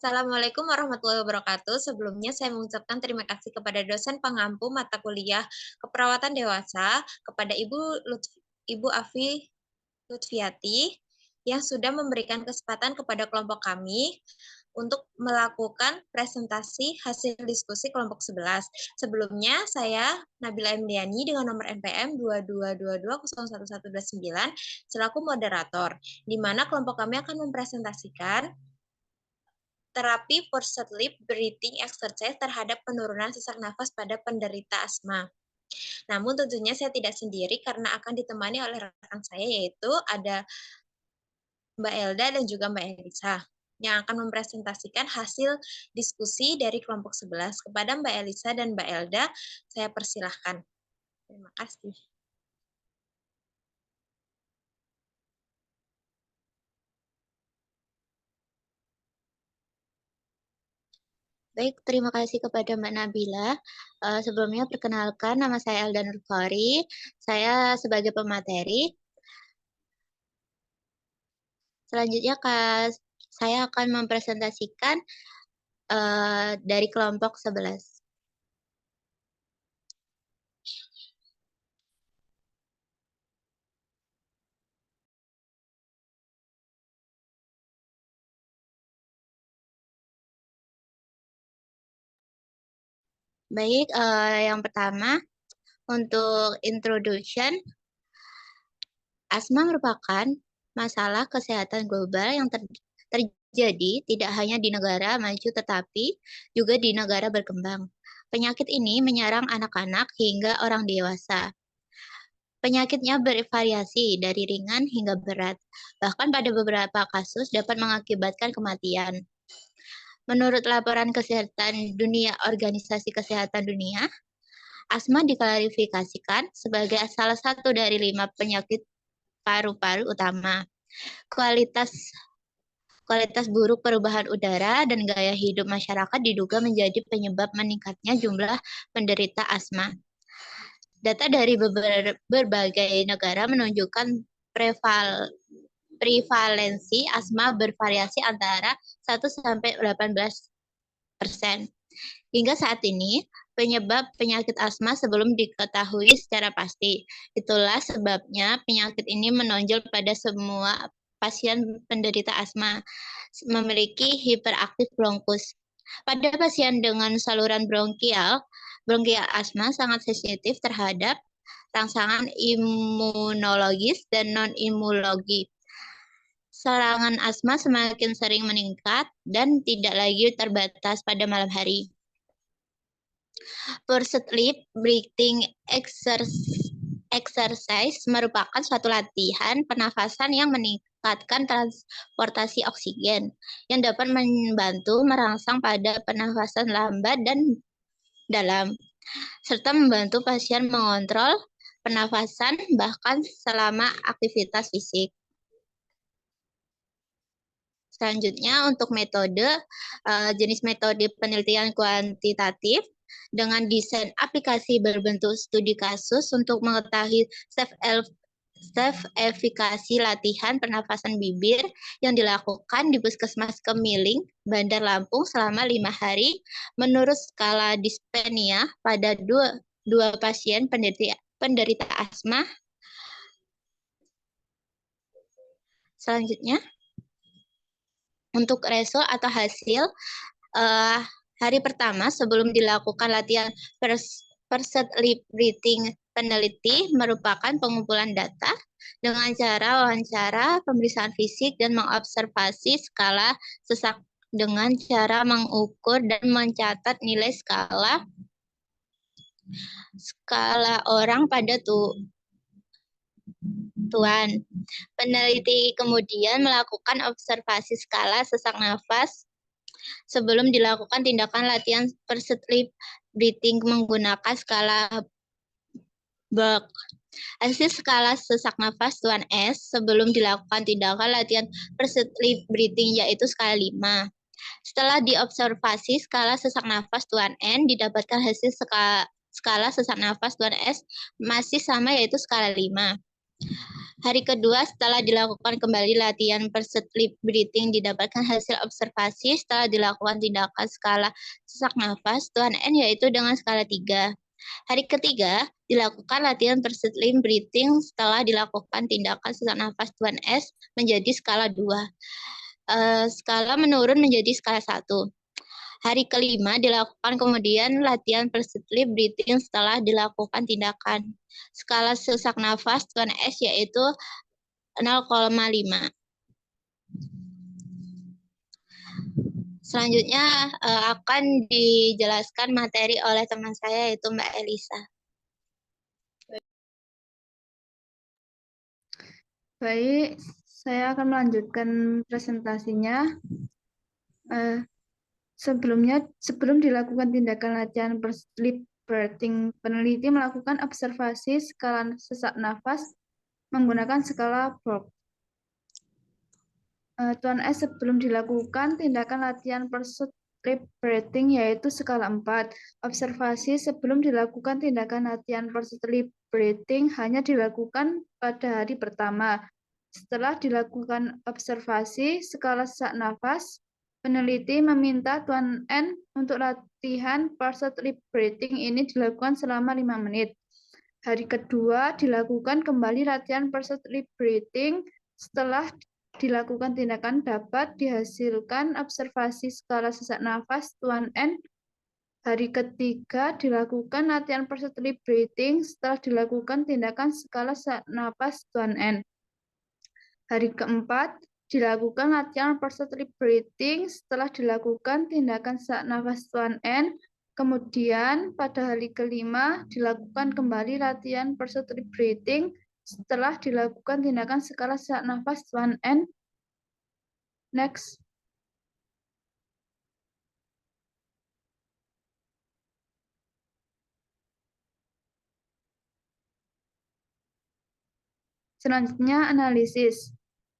Assalamualaikum warahmatullahi wabarakatuh. Sebelumnya saya mengucapkan terima kasih kepada dosen pengampu mata kuliah keperawatan dewasa, kepada Ibu Afi Lutfiati yang sudah memberikan kesempatan kepada kelompok kami untuk melakukan presentasi hasil diskusi kelompok 11. Sebelumnya saya Nabila Emdiani dengan nomor NPM 2222011129 selaku moderator, di mana kelompok kami akan mempresentasikan terapi forced lip breathing exercise terhadap penurunan sesak nafas pada penderita asma. Namun tentunya saya tidak sendiri karena akan ditemani oleh rekan saya, yaitu ada Mbak Elda dan juga Mbak Elisa yang akan mempresentasikan hasil diskusi dari kelompok 11. Kepada Mbak Elisa dan Mbak Elda, saya persilahkan. Terima kasih. Baik, terima kasih kepada Mbak Nabila. Sebelumnya perkenalkan, nama saya Elda Nurfari. Saya sebagai pemateri. Selanjutnya saya akan mempresentasikan dari kelompok 11. Baik, yang pertama untuk introduction, asma merupakan masalah kesehatan global yang terjadi tidak hanya di negara maju tetapi juga di negara berkembang. Penyakit ini menyerang anak-anak hingga orang dewasa. Penyakitnya bervariasi dari ringan hingga berat, bahkan pada beberapa kasus dapat mengakibatkan kematian. Menurut laporan Kesehatan Dunia Organisasi Kesehatan Dunia, asma diklasifikasikan sebagai salah satu dari 5 penyakit paru-paru utama. Kualitas buruk perubahan udara dan gaya hidup masyarakat diduga menjadi penyebab meningkatnya jumlah penderita asma. Data dari berbagai negara menunjukkan prevalensi asma bervariasi antara 1-18%. Hingga saat ini, penyebab penyakit asma belum diketahui secara pasti. Itulah sebabnya penyakit ini menonjol pada semua pasien penderita asma memiliki hiperaktif bronkus. Pada pasien dengan saluran bronkial asma sangat sensitif terhadap rangsangan imunologis dan non-imunologi. Serangan asma semakin sering meningkat dan tidak lagi terbatas pada malam hari. Forced lip breathing exercise merupakan suatu latihan pernafasan yang meningkatkan transportasi oksigen yang dapat membantu merangsang pada pernafasan lambat dan dalam, serta membantu pasien mengontrol pernafasan bahkan selama aktivitas fisik. Selanjutnya untuk jenis metode penelitian kuantitatif dengan desain aplikasi berbentuk studi kasus untuk mengetahui self-efikasi latihan pernafasan bibir yang dilakukan di Puskesmas Kemiling, Bandar Lampung selama 5 hari menurut skala dyspnea pada dua pasien penderita asma. Selanjutnya, untuk result atau hasil, hari pertama sebelum dilakukan latihan forced lip breathing, peneliti merupakan pengumpulan data dengan cara wawancara, pemeriksaan fisik, dan mengobservasi skala sesak dengan cara mengukur dan mencatat nilai skala orang pada tuan. Peneliti kemudian melakukan observasi skala sesak nafas sebelum dilakukan tindakan latihan forced lip breathing menggunakan skala Berg. Hasil skala sesak nafas Tuan S sebelum dilakukan tindakan latihan forced lip breathing yaitu skala 5. Setelah diobservasi skala sesak nafas Tuan N, didapatkan hasil skala sesak nafas Tuan S masih sama yaitu skala 5. Hari kedua setelah dilakukan kembali latihan per sleep breathing didapatkan hasil observasi setelah dilakukan tindakan skala sesak nafas Tuan N yaitu dengan skala 3. Hari ketiga dilakukan latihan per sleep breathing setelah dilakukan tindakan sesak nafas Tuan S menjadi skala 2. Skala menurun menjadi skala 1. Hari kelima dilakukan kemudian latihan per sleep breathing setelah dilakukan tindakan skala sesak nafas Tuan S yaitu 0,5. Selanjutnya akan dijelaskan materi oleh teman saya yaitu Mbak Elisa. Baik, saya akan melanjutkan presentasinya. Sebelum dilakukan tindakan latihan per sleep breathing, peneliti melakukan observasi skala sesak nafas menggunakan skala Borg. Tuan S sebelum dilakukan tindakan latihan per sleep breathing yaitu skala 4. Observasi sebelum dilakukan tindakan latihan per sleep breathing hanya dilakukan pada hari pertama. Setelah dilakukan observasi skala sesak nafas, peneliti meminta Tuan N untuk latihan per sleep breathing ini dilakukan selama 5 menit. Hari kedua dilakukan kembali latihan per sleep breathing. Setelah dilakukan tindakan dapat dihasilkan observasi skala sesak nafas Tuan N. Hari ketiga dilakukan latihan per sleep breathing setelah dilakukan tindakan skala sesak nafas Tuan N. Hari keempat dilakukan latihan per sleep breathing setelah dilakukan tindakan sesak nafas Tuan N. Kemudian pada hari kelima dilakukan kembali latihan per sleep breathing setelah dilakukan tindakan skala sesak nafas Tuan N. Next. Selanjutnya analisis.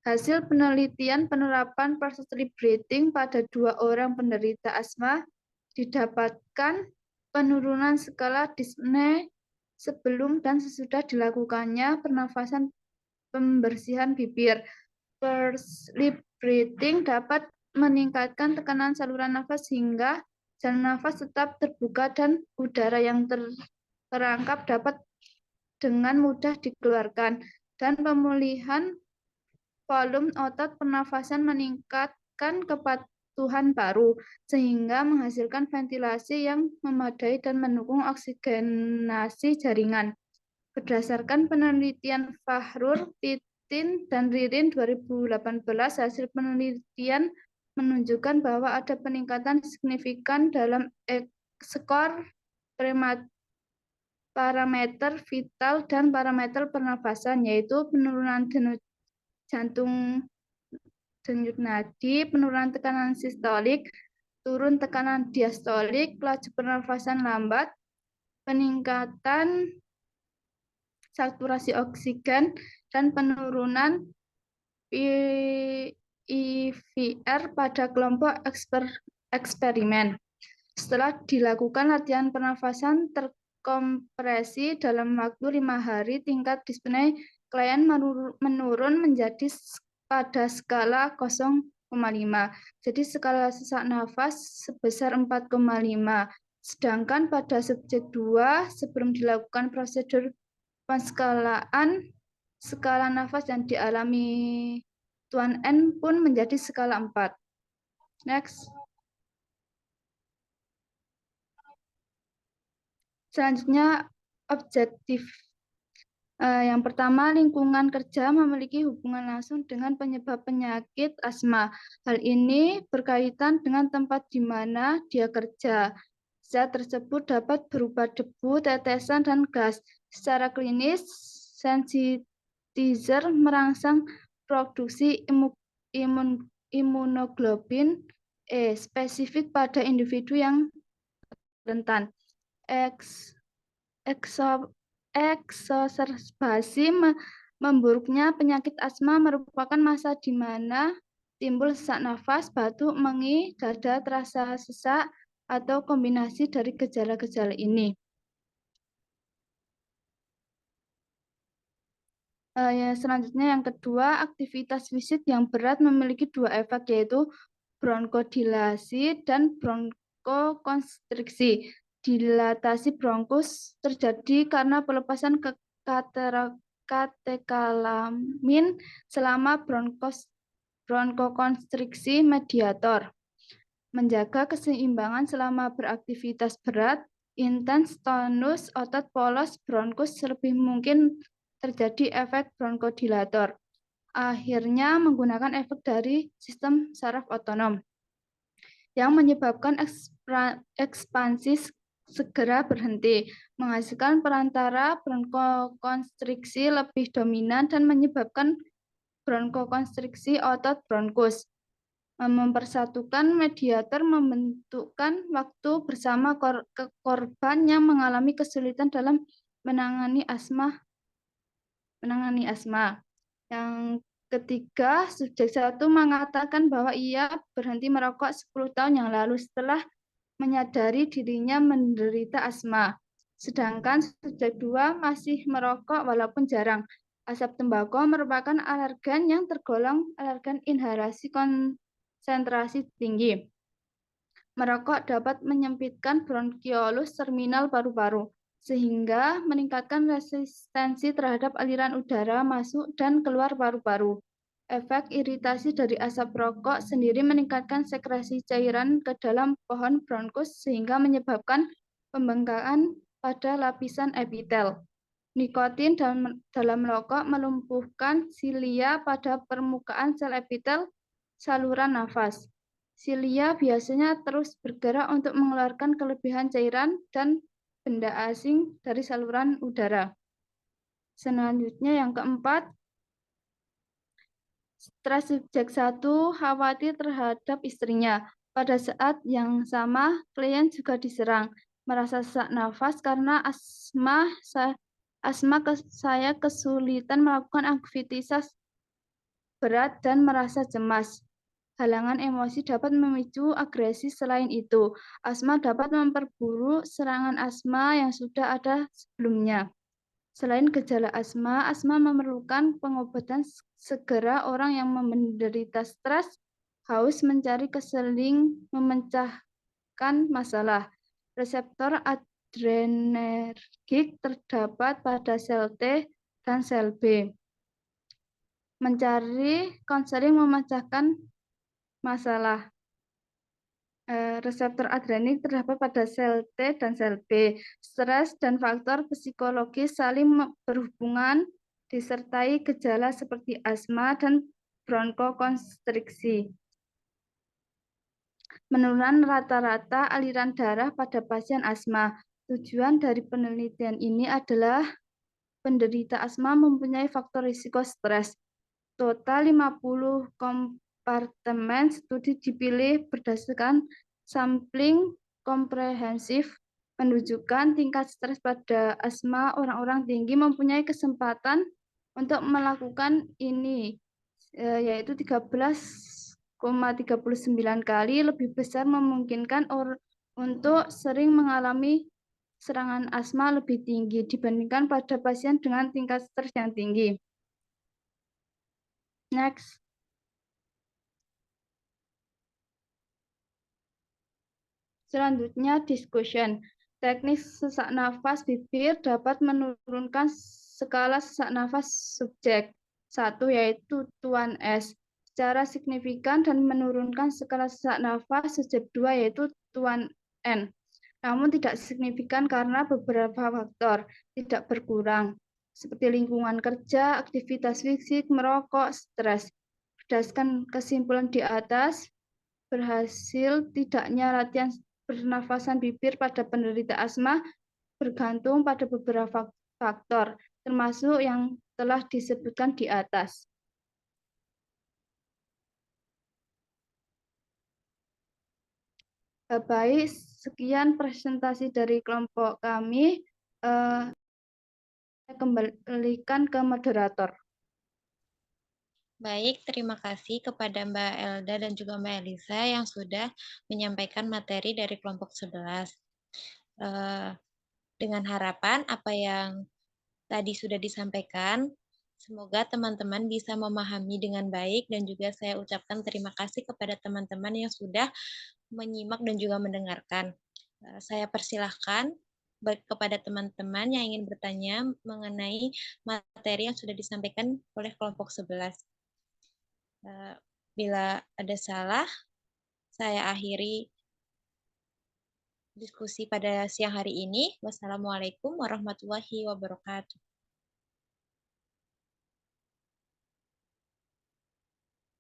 Hasil penelitian penerapan per sleep breathing pada 2 orang penderita asma didapatkan penurunan skala dyspnea sebelum dan sesudah dilakukannya pernafasan pembersihan bibir. Per sleep breathing dapat meningkatkan tekanan saluran nafas hingga jalan nafas tetap terbuka dan udara yang terperangkap dapat dengan mudah dikeluarkan, dan pemulihan volume otot pernafasan meningkatkan kepatuhan paru, sehingga menghasilkan ventilasi yang memadai dan mendukung oksigenasi jaringan. Berdasarkan penelitian Fahrur, Titin, dan Ririn 2018, hasil penelitian menunjukkan bahwa ada peningkatan signifikan dalam skor parameter vital dan parameter pernafasan, yaitu penurunan denyut jantung, denyut nadi, penurunan tekanan sistolik, turun tekanan diastolik, laju pernafasan lambat, peningkatan saturasi oksigen, dan penurunan IVR pada kelompok eksperimen. Setelah dilakukan latihan pernafasan terkompresi dalam waktu 5 hari, tingkat dyspnea klien menurun menjadi pada skala 0,5. Jadi skala sesak nafas sebesar 4,5. Sedangkan pada subjek 2 sebelum dilakukan prosedur penskalaan skala nafas yang dialami Tuan N pun menjadi skala 4. Next. Selanjutnya objektif. Yang pertama, lingkungan kerja memiliki hubungan langsung dengan penyebab penyakit asma. Hal ini berkaitan dengan tempat di mana dia kerja. Zat tersebut dapat berupa debu, tetesan, dan gas. Secara klinis, sensitizer merangsang produksi imunoglobulin E spesifik pada individu yang rentan. Eksoserbasi memburuknya penyakit asma merupakan masa di mana timbul sesak nafas, batuk, mengi, dada terasa sesak, atau kombinasi dari gejala-gejala ini. Selanjutnya yang kedua, aktivitas fisik yang berat memiliki dua efek, yaitu bronkodilasi dan bronkokonstriksi. Dilatasi bronkus terjadi karena pelepasan katekalamin selama bronkokonstriksi mediator. Menjaga keseimbangan selama beraktivitas berat, intens tonus otot polos bronkus lebih mungkin terjadi efek bronkodilator. Akhirnya menggunakan efek dari sistem saraf otonom yang menyebabkan ekspansi segera berhenti, menghasilkan perantara bronkokonstriksi lebih dominan dan menyebabkan bronkokonstriksi otot bronkus. Mempersatukan mediator membentukkan waktu bersama korban yang mengalami kesulitan dalam menangani asma. Yang ketiga, subjek 1 mengatakan bahwa ia berhenti merokok 10 tahun yang lalu setelah menyadari dirinya menderita asma. Sedangkan subjek 2 masih merokok walaupun jarang. Asap tembakau merupakan alergen yang tergolong alergen inhalasi konsentrasi tinggi. Merokok dapat menyempitkan bronkiolus terminal paru-paru, sehingga meningkatkan resistensi terhadap aliran udara masuk dan keluar paru-paru. Efek iritasi dari asap rokok sendiri meningkatkan sekresi cairan ke dalam pohon bronkus sehingga menyebabkan pembengkakan pada lapisan epitel. Nikotin dalam rokok melumpuhkan silia pada permukaan sel epitel saluran nafas. Silia biasanya terus bergerak untuk mengeluarkan kelebihan cairan dan benda asing dari saluran udara. Selanjutnya yang keempat, stres subjek 1 khawatir terhadap istrinya. Pada saat yang sama, klien juga diserang, merasa sesak nafas karena saya kesulitan melakukan aktivitas berat dan merasa cemas. Halangan emosi dapat memicu agresi. Selain itu, asma dapat memperburuk serangan asma yang sudah ada sebelumnya. Selain gejala asma memerlukan pengobatan segera. Orang yang menderita stres haus mencari keseling memecahkan masalah. Reseptor adrenergik terdapat pada sel T dan sel B. Mencari konseling memecahkan masalah. Reseptor adrenik terdapat pada sel T dan sel B. Stres dan faktor psikologis saling berhubungan disertai gejala seperti asma dan bronkokonstriksi. Penurunan rata-rata aliran darah pada pasien asma. Tujuan dari penelitian ini adalah penderita asma mempunyai faktor risiko stres. Total 50 kompartemen studi dipilih berdasarkan sampling komprehensif menunjukkan tingkat stres pada asma. Orang-orang tinggi mempunyai kesempatan untuk melakukan ini, yaitu 13,39 kali lebih besar memungkinkan untuk sering mengalami serangan asma lebih tinggi dibandingkan pada pasien dengan tingkat stres yang tinggi. Next. Selanjutnya, discussion. Teknik sesak nafas bibir dapat menurunkan skala sesak nafas subjek 1, yaitu Tuan S, secara signifikan dan menurunkan skala sesak nafas subjek 2, yaitu Tuan N. Namun tidak signifikan karena beberapa faktor tidak berkurang, seperti lingkungan kerja, aktivitas fisik, merokok, stres. Berdasarkan kesimpulan di atas, berhasil tidaknya latihan pernafasan bibir pada penderita asma bergantung pada beberapa faktor, termasuk yang telah disebutkan di atas. Baik, sekian presentasi dari kelompok kami. Saya kembalikan ke moderator. Baik, terima kasih kepada Mbak Elda dan juga Mbak Elisa yang sudah menyampaikan materi dari kelompok 11. Dengan harapan apa yang tadi sudah disampaikan Semoga teman-teman bisa memahami dengan baik dan juga saya ucapkan terima kasih kepada teman-teman yang sudah menyimak dan juga mendengarkan. Saya persilahkan kepada teman-teman yang ingin bertanya mengenai materi yang sudah disampaikan oleh kelompok 11. Bila ada salah, saya akhiri diskusi pada siang hari ini. Wassalamualaikum warahmatullahi wabarakatuh.